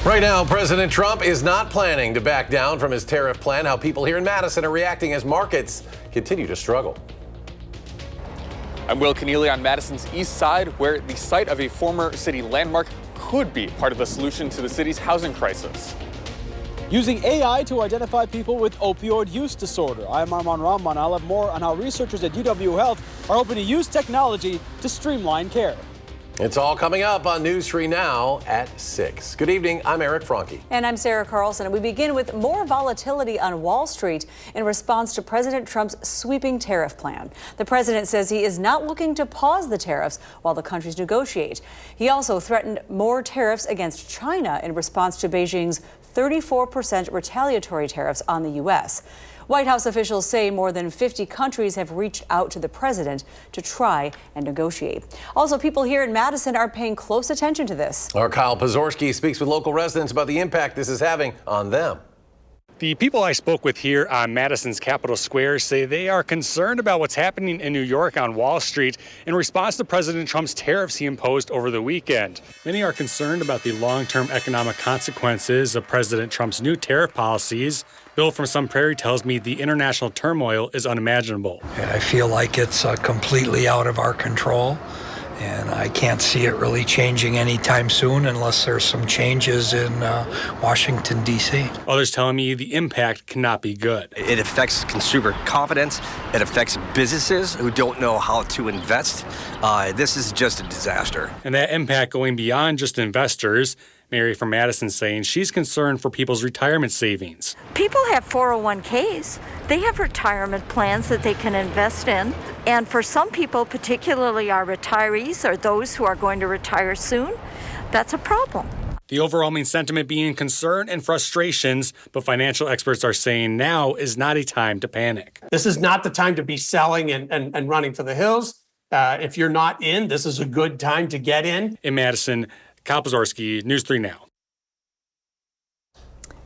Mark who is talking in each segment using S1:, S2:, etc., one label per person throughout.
S1: Right now, President Trump is not planning to back down from his tariff plan. How people here in Madison are reacting as markets continue to struggle.
S2: I'm Will Keneally on Madison's east side, where the site of a former city landmark could be part of the solution to the city's housing crisis.
S3: Using AI to identify people with opioid use disorder. I'm Arman Rahman. I'll have more on how researchers at UW Health are hoping to use technology to streamline care.
S1: It's all coming up on News 3 Now at 6. Good evening, I'm Eric Franke.
S4: And I'm Sarah Carlson, and we begin with more volatility on Wall Street in response to President Trump's sweeping tariff plan. The president says he is not looking to pause the tariffs while the countries negotiate. He also threatened more tariffs against China in response to Beijing's 34% retaliatory tariffs on the U.S. White House officials say more than 50 countries have reached out to the president to try and negotiate. Also, people here in Madison are paying close attention to this.
S1: Our Kyle Pozorski speaks with local residents about the impact this is having on them.
S5: The people I spoke with here on Madison's Capitol Square say they are concerned about what's happening in New York on Wall Street in response to President Trump's tariffs he imposed over the weekend. Many are concerned about the long-term economic consequences of President Trump's new tariff policies. Bill from Sun Prairie tells me the international turmoil is unimaginable.
S6: I feel like it's completely out of our control, and I can't see it really changing anytime soon unless there's some changes in Washington, D.C.
S5: Others telling me the impact cannot be good.
S7: It affects consumer confidence. It affects businesses who don't know how to invest. This is just a disaster.
S5: And that impact going beyond just investors. Mary from Madison saying she's concerned for people's retirement savings.
S8: People have 401ks. They have retirement plans that they can invest in. And for some people, particularly our retirees or those who are going to retire soon, that's a problem.
S5: The overwhelming sentiment being concern and frustrations, but financial experts are saying now is not a time to panic.
S9: This is not the time to be selling and running for the hills. If you're not in, this is a good time to get in.
S5: In Madison, Kyle Pozorski, News 3 Now.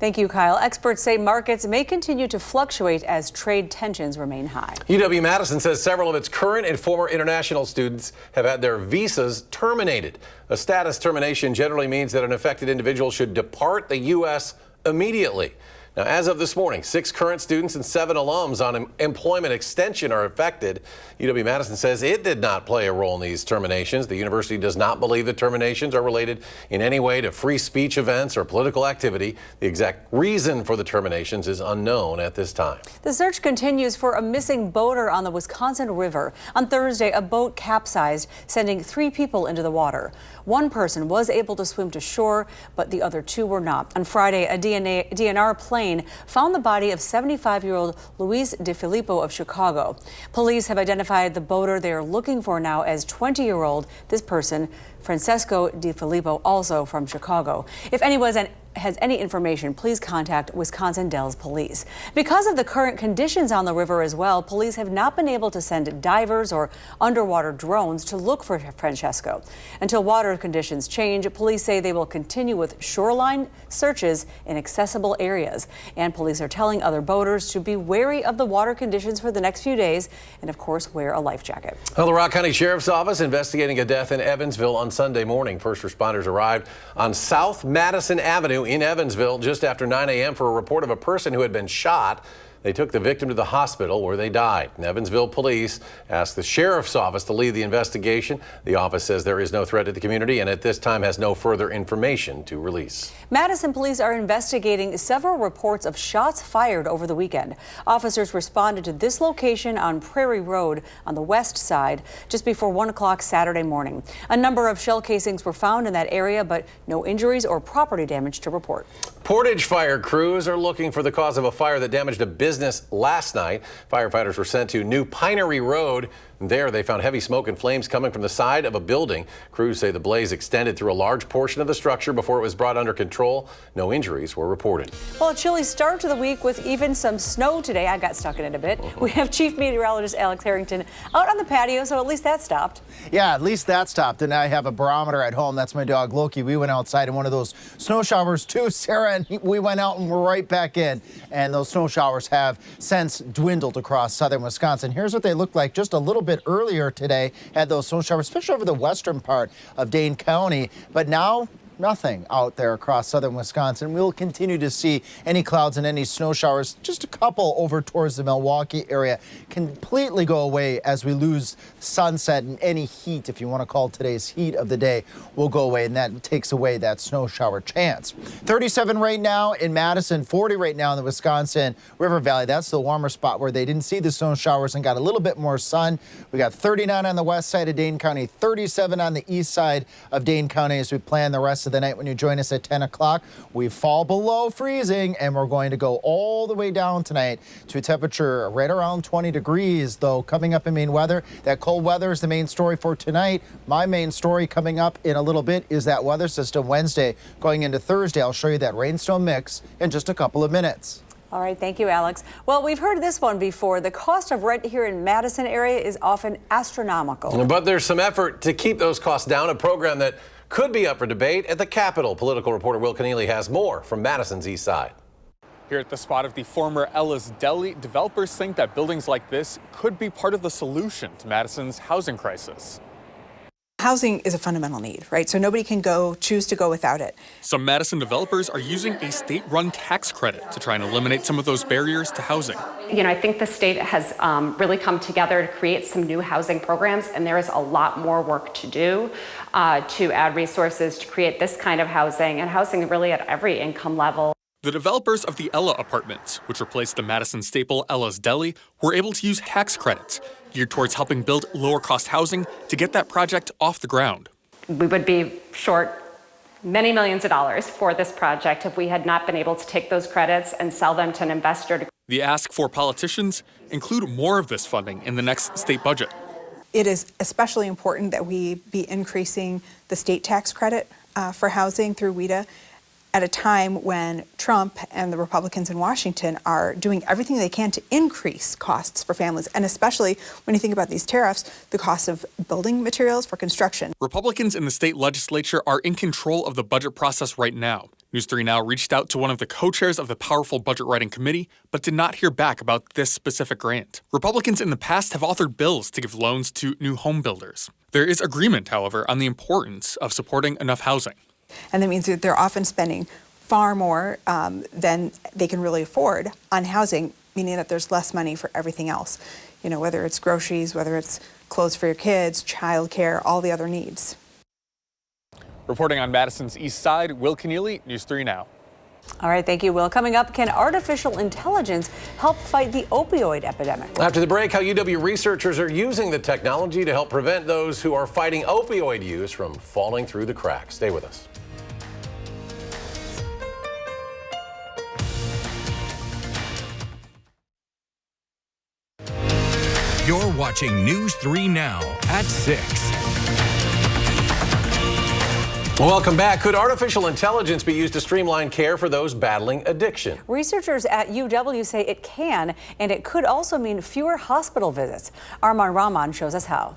S4: Thank you, Kyle. Experts say markets may continue to fluctuate as trade tensions remain high.
S1: UW-Madison says several of its current and former international students have had their visas terminated. A status termination generally means that an affected individual should depart the U.S. immediately. Now, as of this morning, 6 current students and 7 alums on employment extension are affected. UW-Madison says it did not play a role in these terminations. The university does not believe the terminations are related in any way to free speech events or political activity. The exact reason for the terminations is unknown at this time.
S4: The search continues for a missing boater on the Wisconsin River. On Thursday, a boat capsized, sending 3 people into the water. One person was able to swim to shore, but the other 2 were not. On Friday, a DNR plane found the body of 75-year-old Luis DeFilippo of Chicago. Police have identified the boater they are looking for now as 20-year-old, this person, Francesco DeFilippo, also from Chicago. If anyone has any information, please contact Wisconsin Dells Police. Because of the current conditions on the river as well, police have not been able to send divers or underwater drones to look for Francesco. Until water conditions change, police say they will continue with shoreline searches in accessible areas. And police are telling other boaters to be wary of the water conditions for the next few days and, of course, wear a life jacket.
S1: Well, the Rock County Sheriff's Office investigating a death in Evansville on Sunday morning. First responders arrived on South Madison Avenue in Evansville just after 9 a.m. for a report of a person who had been shot. They took the victim to the hospital where they died. Evansville police asked the sheriff's office to lead the investigation. The office says there is no threat to the community and at this time has no further information to release.
S4: Madison police are investigating several reports of shots fired over the weekend. Officers responded to this location on Prairie Road on the west side just before 1 o'clock Saturday morning. A number of shell casings were found in that area, but no injuries or property damage to report.
S1: Portage fire crews are looking for the cause of a fire that damaged a business last night. Firefighters were sent to New Pinery Road. There, they found heavy smoke and flames coming from the side of a building. Crews say the blaze extended through a large portion of the structure before it was brought under control. No injuries were reported.
S4: Well, a chilly start to the week with even some snow today. I got stuck in it a bit. We have Chief Meteorologist Alex Harrington out on the patio, so at least that stopped.
S10: Yeah, at least that stopped. And I have a barometer at home. That's my dog, Loki. We went outside in one of those snow showers too, Sarah, and we went out and we're right back in. And those snow showers have since dwindled across southern Wisconsin. Here's what they look like just a little bit earlier today. Had those snow showers, especially over the western part of Dane County. But now nothing out there across southern Wisconsin. We'll continue to see any clouds and any snow showers, just a couple over towards the Milwaukee area, completely go away as we lose sunset, and any heat, if you want to call today's heat of the day, will go away, and that takes away that snow shower chance. 37 right now in Madison, 40 right now in the Wisconsin River Valley. That's the warmer spot where they didn't see the snow showers and got a little bit more sun. We got 39 on the west side of Dane County, 37 on the east side of Dane County as we plan the rest of the night. When you join us at 10 o'clock, we fall below freezing, and we're going to go all the way down tonight to a temperature right around 20 degrees, though. Coming up in main weather, that cold weather is the main story for tonight. My main story coming up in a little bit is that weather system Wednesday going into Thursday. I'll show you that rain-snow mix in just a couple of minutes.
S4: All right, thank you, Alex. Well, we've heard this one before. The cost of rent here in Madison area is often astronomical.
S1: But there's some effort to keep those costs down, a program that could be up for debate at the Capitol. Political reporter Will Keneally has more from Madison's east side.
S2: Here at the spot of the former Ella's Deli, developers think that buildings like this could be part of the solution to Madison's housing crisis.
S11: Housing is a fundamental need, right? So nobody can choose to go without it.
S2: Some Madison developers are using a state-run tax credit to try and eliminate some of those barriers to housing.
S12: You know, I think the state has really come together to create some new housing programs, and there is a lot more work to do to add resources to create this kind of housing, and housing really at every income level.
S2: The developers of the Ella apartments, which replaced the Madison staple Ella's Deli, were able to use tax credits geared towards helping build lower-cost housing to get that project off the ground.
S12: We would be short many millions of dollars for this project if we had not been able to take those credits and sell them to an investor.
S2: The ask for politicians include more of this funding in the next state budget.
S11: It is especially important that we be increasing the state tax credit for housing through WIDA at a time when Trump and the Republicans in Washington are doing everything they can to increase costs for families, and especially when you think about these tariffs, the cost of building materials for construction.
S2: Republicans in the state legislature are in control of the budget process right now. News 3 Now reached out to one of the co-chairs of the powerful budget writing committee, but did not hear back about this specific grant. Republicans in the past have authored bills to give loans to new home builders. There is agreement, however, on the importance of supporting enough housing.
S11: And that means that they're often spending far more than they can really afford on housing, meaning that there's less money for everything else. You know, whether it's groceries, whether it's clothes for your kids, childcare, all the other needs.
S2: Reporting on Madison's east side, Will Keneally, News 3 Now.
S4: All right, thank you, Will. Coming up, can artificial intelligence help fight the opioid epidemic?
S1: After the break, how UW researchers are using the technology to help prevent those who are fighting opioid use from falling through the cracks. Stay with us.
S13: You're watching News 3 Now at 6.
S1: Welcome back. Could artificial intelligence be used to streamline care for those battling addiction?
S4: Researchers at UW say it can, and it could also mean fewer hospital visits. Arman Rahman shows us how.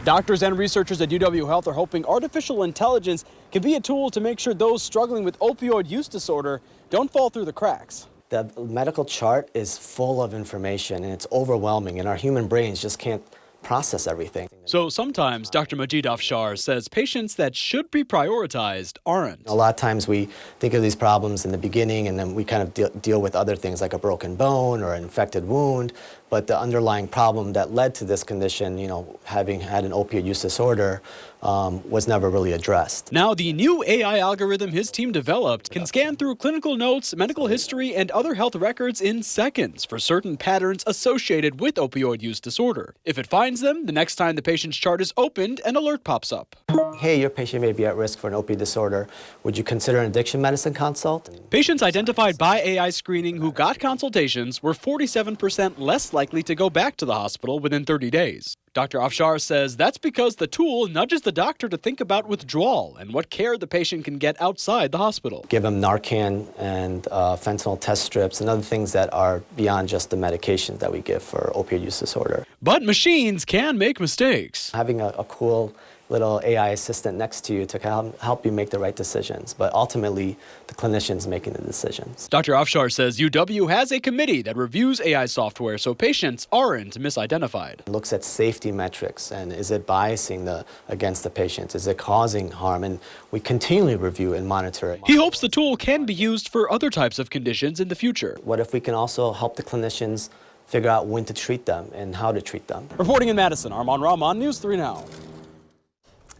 S3: Doctors and researchers at UW Health are hoping artificial intelligence can be a tool to make sure those struggling with opioid use disorder don't fall through the cracks.
S14: The medical chart is full of information, and it's overwhelming, and our human brains just can't process everything.
S3: So sometimes Dr. Majid Afshar says patients that should be prioritized aren't.
S14: A lot of times we think of these problems in the beginning, and then we kind of deal with other things like a broken bone or an infected wound. But the underlying problem that led to this condition, you know, having had an opioid use disorder, was never really addressed.
S3: Now the new AI algorithm his team developed can scan through clinical notes, medical history, and other health records in seconds for certain patterns associated with opioid use disorder. If it finds them, the next time the patient's chart is opened, an alert pops up.
S14: Hey, your patient may be at risk for an opioid disorder. Would you consider an addiction medicine consult?
S3: Patients identified by AI screening who got consultations were 47% less likely to go back to the hospital within 30 days. Dr. Afshar says that's because the tool nudges the doctor to think about withdrawal and what care the patient can get outside the hospital.
S14: Give them Narcan and fentanyl test strips and other things that are beyond just the medications that we give for opioid use disorder.
S3: But machines can make mistakes.
S14: Having a cool little AI assistant next to you to help you make the right decisions. But ultimately, the clinician's making the decisions.
S3: Dr. Afshar says UW has a committee that reviews AI software so patients aren't misidentified.
S14: It looks at safety metrics and is it biasing against the patients? Is it causing harm? And we continually review and monitor it.
S3: He hopes the tool can be used for other types of conditions in the future.
S14: What if we can also help the clinicians figure out when to treat them and how to treat them?
S3: Reporting in Madison, Armand Rahman, News 3 Now.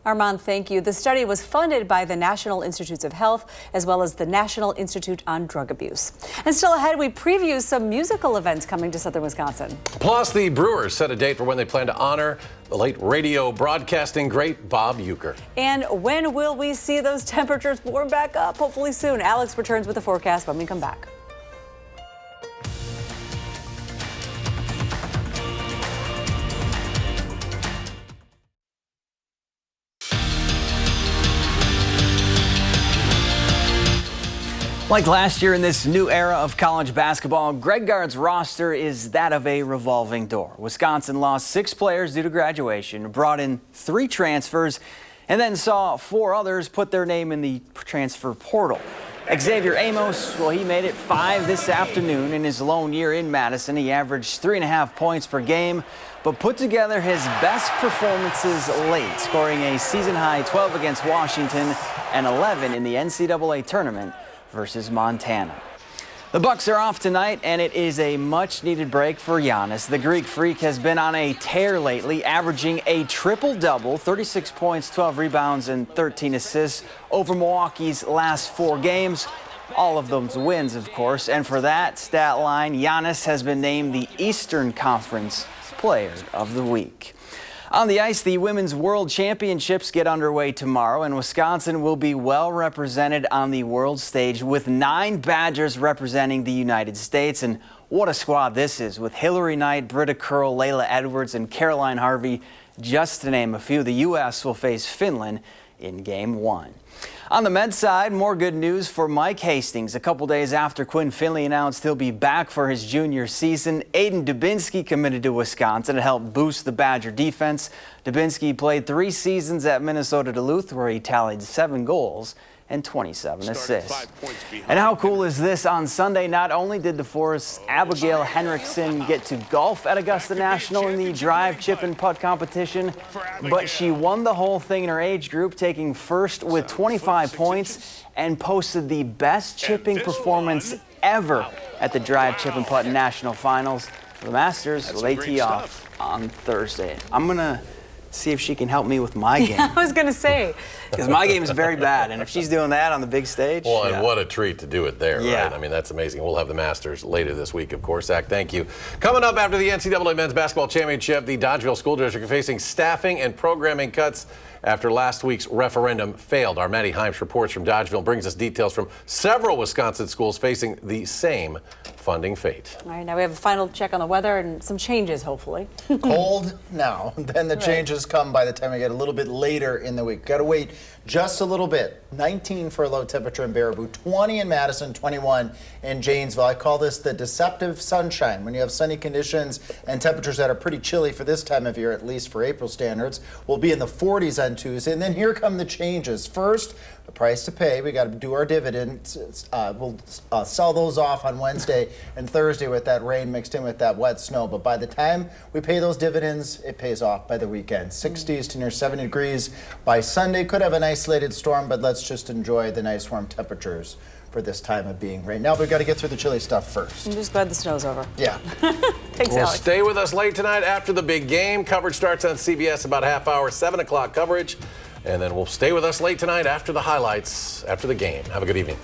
S4: Armand, thank you. The study was funded by the National Institutes of Health as well as the National Institute on Drug Abuse. And still ahead, we preview some musical events coming to southern Wisconsin.
S1: Plus, the Brewers set a date for when they plan to honor the late radio broadcasting great Bob Uecker.
S4: And when will we see those temperatures warm back up? Hopefully soon. Alex returns with the forecast when we come back.
S15: Like last year in this new era of college basketball, Greg Gard's roster is that of a revolving door. Wisconsin lost 6 players due to graduation, brought in 3 transfers, and then saw 4 others put their name in the transfer portal. Xavier Amos, well, he made it 5 this afternoon in his lone year in Madison. He averaged 3.5 points per game, but put together his best performances late, scoring a season-high 12 against Washington and 11 in the NCAA tournament versus Montana. The Bucks are off tonight, and it is a much-needed break for Giannis. The Greek Freak has been on a tear lately, averaging a triple-double, 36 points, 12 rebounds, and 13 assists over Milwaukee's last 4 games. All of those wins, of course, and for that stat line, Giannis has been named the Eastern Conference Player of the Week. On the ice, the Women's World Championships get underway tomorrow, and Wisconsin will be well represented on the world stage with 9 Badgers representing the United States. And what a squad this is, with Hillary Knight, Britta Curl, Layla Edwards, and Caroline Harvey, just to name a few. The U.S. will face Finland in Game 1. On the men's side, more good news for Mike Hastings. A couple days after Quinn Finley announced he'll be back for his junior season, Aiden Dubinsky committed to Wisconsin to help boost the Badger defense. Dubinsky played 3 seasons at Minnesota Duluth, where he tallied 7 goals and 27 assists. And how cool is this? On Sunday, not only did DeForest's Abigail Henriksen get to golf at Augusta National in the drive, chip, and putt competition, but she won the whole thing in her age group, taking first with 25 points and posted the best chipping performance ever at the drive, chip, and putt national finals. The Masters will tee off on Thursday. I'm going to see if she can help me with my game.
S4: I was going to say.
S15: Because my game is very bad, and if she's doing that on the big stage.
S1: Well, and what a treat to do it there,
S15: Yeah.
S1: right? I mean, that's amazing. We'll have the Masters later this week, of course. Zach, thank you. Coming up after the NCAA Men's Basketball Championship, the Dodgeville School District are facing staffing and programming cuts after last week's referendum failed. Our Maddie Heims reports from Dodgeville, brings us details from several Wisconsin schools facing the same funding fate.
S4: All right, now we have a final check on the weather and some changes, hopefully.
S10: Cold now, then the changes come by the time we get a little bit later in the week. Got to wait just a little bit. 19 for a low temperature in Baraboo, 20 in Madison, 21 in Janesville. I call this the deceptive sunshine. When you have sunny conditions and temperatures that are pretty chilly for this time of year, at least for April standards, we'll be in the 40s on Tuesday. And then here come the changes. First, the price to pay. We got to do our dividends. We'll sell those off on Wednesday and Thursday with that rain mixed in with that wet snow. But by the time we pay those dividends, it pays off by the weekend. 60s to near 70 degrees by Sunday. Could have an isolated storm, but let's just enjoy the nice warm temperatures for this time of being. Right now, we've got to get through the chilly stuff first.
S4: I'm just glad the snow's over.
S10: Yeah.
S4: Thanks,
S1: Well,
S4: Alex.
S1: stay with us late tonight after the big game. Coverage starts on CBS about a half hour, 7 o'clock coverage. And then we'll stay with us late tonight after the highlights, after the game. Have a good evening.